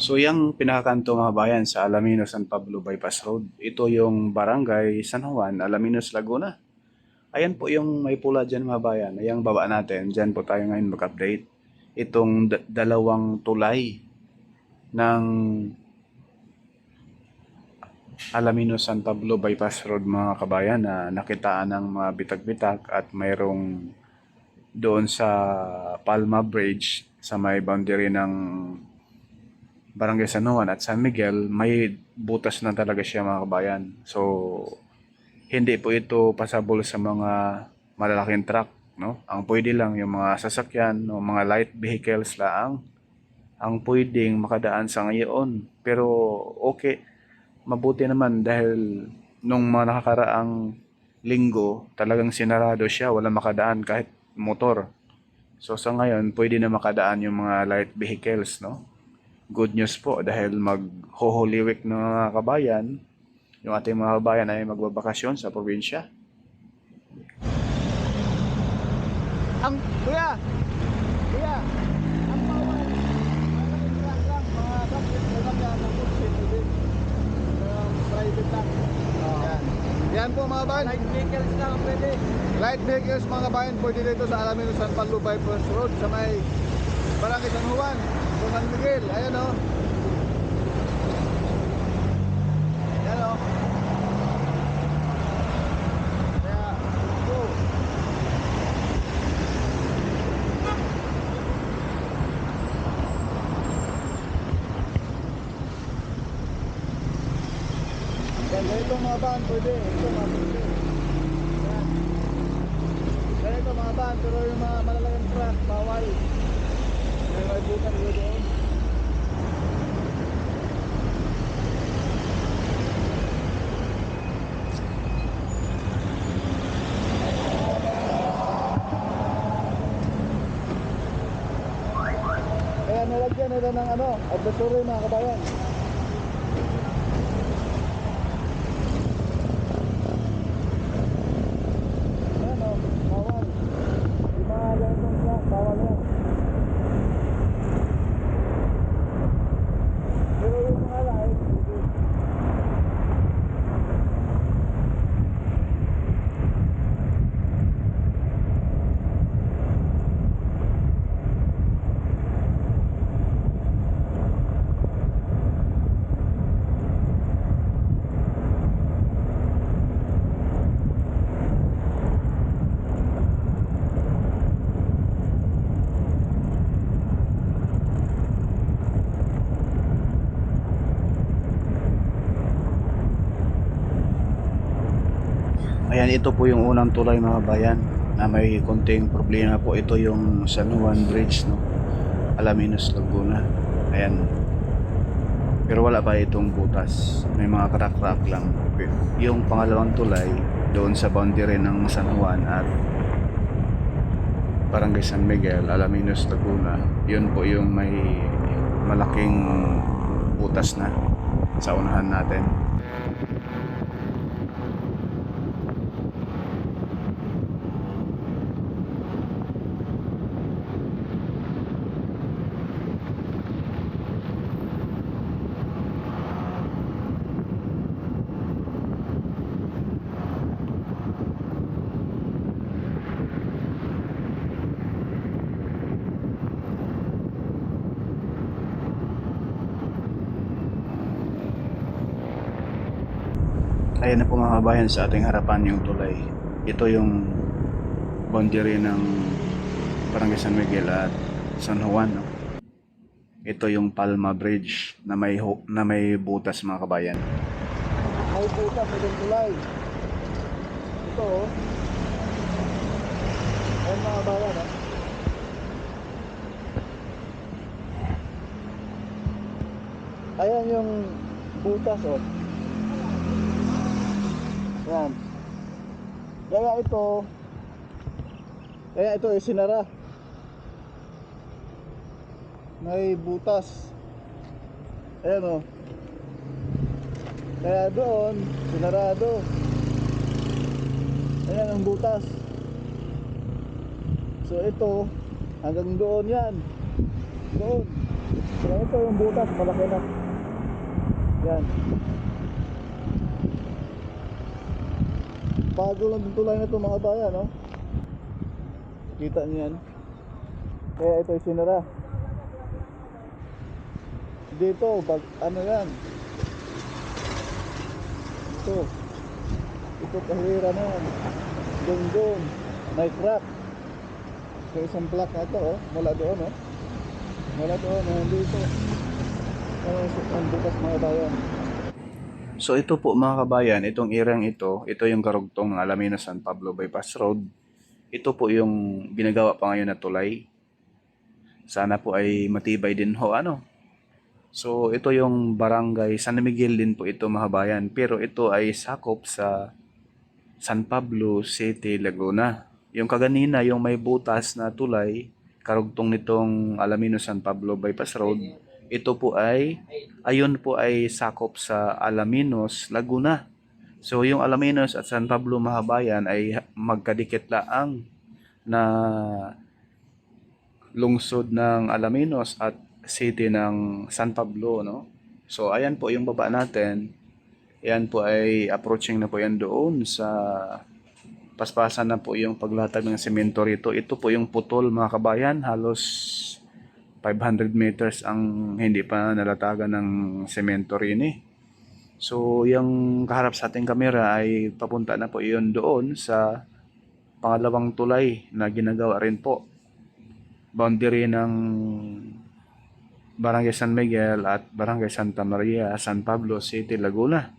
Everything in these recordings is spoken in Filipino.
So yung pinakakanto mga bayan sa Alaminos San Pablo Bypass Road, ito yung Barangay San Juan, Alaminos, Laguna. Ayan po yung may pula dyan mga bayan. Ayan baba natin, dyan po tayo ngayon mag-update. Itong dalawang tulay ng Alaminos San Pablo Bypass Road mga kabayan na nakitaan ng mga bitag-bitag at mayroong doon sa Palma Bridge sa may boundary ng Barangay San Juan at San Miguel, may butas na talaga siya mga kabayan. So, hindi po ito pasabol sa mga malalaking truck, no? Ang pwede lang yung mga sasakyan o mga light vehicles lang ang pwedeng makadaan sa ngayon. Pero okay, mabuti naman dahil nung mga nakakaraang linggo, talagang sinarado siya, wala makadaan kahit motor. So sa ngayon, pwede na makadaan yung mga light vehicles, no? Good news po dahil mag-Holy Week na mga kabayan, yung ating mga kabayan ay magbabakasyon sa probinsya. Ang kuya, kuya, ang bawal. Lang mga kapit lang yan ng kursi din. Private lang. Yan. Yan po mga bayan. Light vehicles lang ang pwede. Light vehicles mga bayan pwede dito sa Alaminos San Pablo Bypass Road sa may Barangay San Juan, San Miguel. Ayan o. Ayan o. Kaya, go. Ganito mga van, pwede. Ito mga pwede. Yan. Ganito mga van, pero yung mga malalaking truck, bawal. May butan ko doon. Kaya nilagyan nila ng advisory mga kabayan. Bawal. Yung mga ganitong truck, bawal yan. Pero yung mga light, Ayan, ito po yung unang tulay mga bayan na may konting problema po. Ito yung San Juan Bridge, no? Alaminos, Laguna. Ayan. Pero wala pa itong butas. May mga crack-crack lang. Yung pangalawang tulay doon sa boundary ng San Juan at Barangay San Miguel, Alaminos, Laguna. Yun po yung may malaking butas na sa unahan natin. Ayan na po mga kabayan, sa ating harapan yung tulay. Ito yung boundary ng Barangay San Miguel at San Juan, no? Ito yung Palma Bridge na may butas mga kabayan. may butas sa tulay. Ito oh. Ayan mga bayan oh. Ayan yung butas oh. Yan. Kaya ito sinara. May butas. Ayan oh. Kaya doon sinarado. Ayan ang butas. So ito hanggang doon yan. Doon. Kaya ito yung butas, malaki na. Yan. Bago lang yung tulay na ito mga bayan, no? Kita niyo yan. Kaya ito yung sinara. Dito, ano yan? Ito kahira na yan. Doon. May crack. So isang block na ito, oh. Mula doon, oh. Mula doon, dito. Ang bukas mga bayan. So ito po mga kabayan, itong irang ito yung karugtong ng Alaminos San Pablo Bypass Road. Ito po yung ginagawa pa ngayon na tulay. Sana po ay matibay din ho, ano. So ito yung barangay San Miguel din po ito mga kabayan, pero ito ay sakop sa San Pablo City, Laguna. Yung kaganina, yung may butas na tulay, karugtong nitong Alaminos San Pablo Bypass Road, ito po ay, ayun po ay sakop sa Alaminos, Laguna. So yung Alaminos at San Pablo Mahabayan ay magkadikit laang na lungsod ng Alaminos at city ng San Pablo, no? So ayan po yung baba natin. Yan po ay approaching na po yan doon sa paspasan na po yung paglatag ng semento rito. Ito po yung putol mga kabayan, halos 500 meters ang hindi pa nalatagan ng semento rin eh. So yung kaharap sa ating kamera ay papunta na po iyon doon sa pangalawang tulay na ginagawa rin po. Boundary ng Barangay San Miguel at Barangay Santa Maria, San Pablo City, Laguna.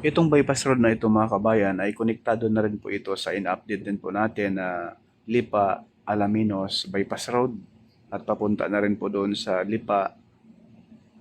Itong bypass road na ito mga kabayan ay konektado na rin po ito sa in-update din po natin na Lipa Alaminos Bypass Road at papunta na rin po doon sa Lipa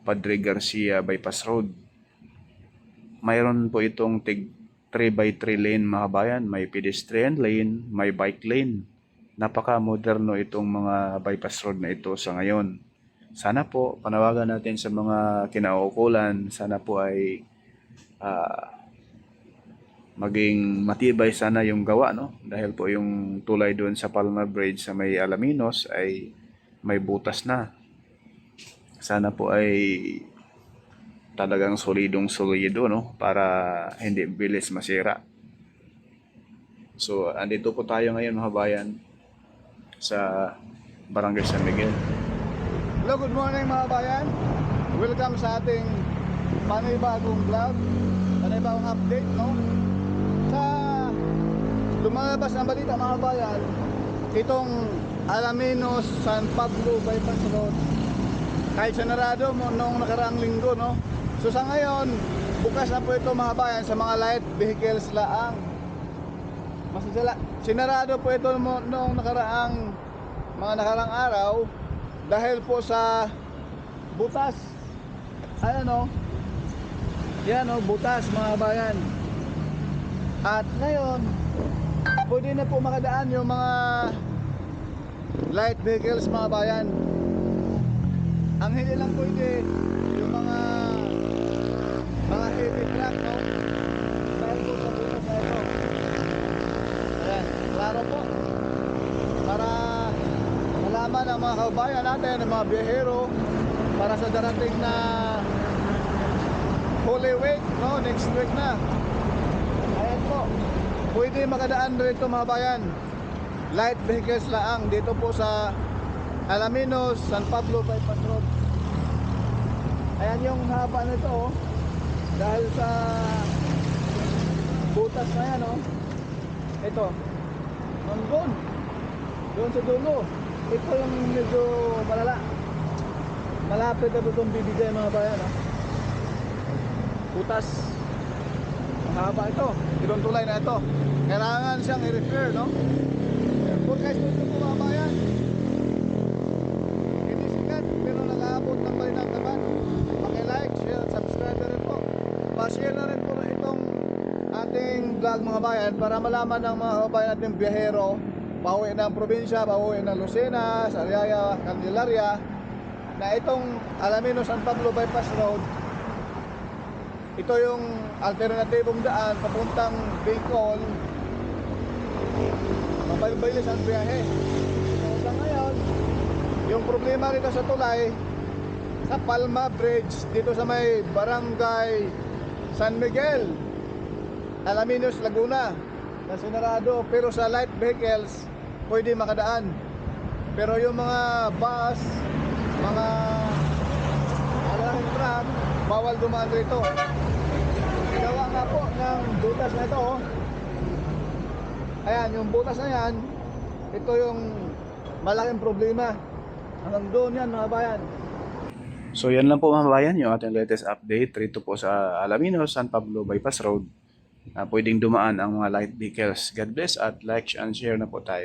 Padre Garcia Bypass Road. Mayroon po itong 3x3 lane mga kabayan, may pedestrian lane, may bike lane. Napaka-moderno itong mga bypass road na ito sa ngayon. Sana po panawagan natin sa mga kinauukulan, sana po ay maging matibay sana yung gawa, no? Dahil po yung tulay doon sa Palma Bridge sa may Alaminos ay may butas na. Sana po ay talagang solidong-solido, no? Para hindi bilis masira. So, andito po tayo ngayon mga bayan sa Barangay San Miguel. Hello, good morning mga bayan. Welcome sa ating panibagong vlog, panibagong update, no? Sa lumalabas ang balita mga bayan, itong Alaminos San Pablo Bypass Road kahit sinarado mo noong nakaraang linggo, no? So sa ngayon, bukas na po ito mga bayan sa mga light vehicles laang. Sinarado po ito noong mga nakaraang araw dahil po sa butas. Ayan o. Yan o, butas mga bayan. At ngayon, pwede na po makadaan yung mga light vehicles mga bayan. Ang hindi lang pwede yung mga heavy truck, no? Dahil po sa butas na ito. Ayan, klaro po. Para malaman ang mga kabayan natin, ang mga biyahero, para sa darating na Holy Week, no? Next week na. Ayan po. Pwede makadaan rito mga bayan. Light vehicles laang dito po sa Alaminos San Pablo Bypass Road. Ayan yung haba nito, oh. Dahil sa butas na yan, oh. Ito. Hanggang doon sa dulo. Ito yung medyo malala. Malapit na itong bibigay mga bayan, oh. Butas. Ang haba ito. Itong tulay na ito. Kailangan siyang i-repair, no? Kung guys, ito po mga bayan. Hindi sikat, pero nakaabot ng malinang naman. Paki-like, share, at subscribe na rin po. Pa-share na rin po itong ating vlog mga bayan para malaman ng mga kabayan natin biyahero, pauwi ng probinsya, pauwi ng Lucena, Sariaya, Candelaria, na itong Alaminos San Pablo Bypass Road, ito yung alternatibong daan papuntang Bicol. Mabilis ang biyahe. So sa ngayon, yung problema rito sa tulay sa Palma Bridge dito sa may Barangay San Miguel, Alaminos, Laguna, na sinarado, pero sa light vehicles pwede makadaan. Pero yung mga bus, mga malaking truck, bawal dumaan rito. Ginawa nga po ng butas na ito, oh. Ayan, yung butas na yan, ito yung malaking problema. Hanggang doon yan mga bayan. So yan lang po mga bayan, yung ating latest update rito po sa Alaminos San Pablo Bypass Road na pwedeng dumaan ang mga light vehicles. God bless at like and share na po tayo.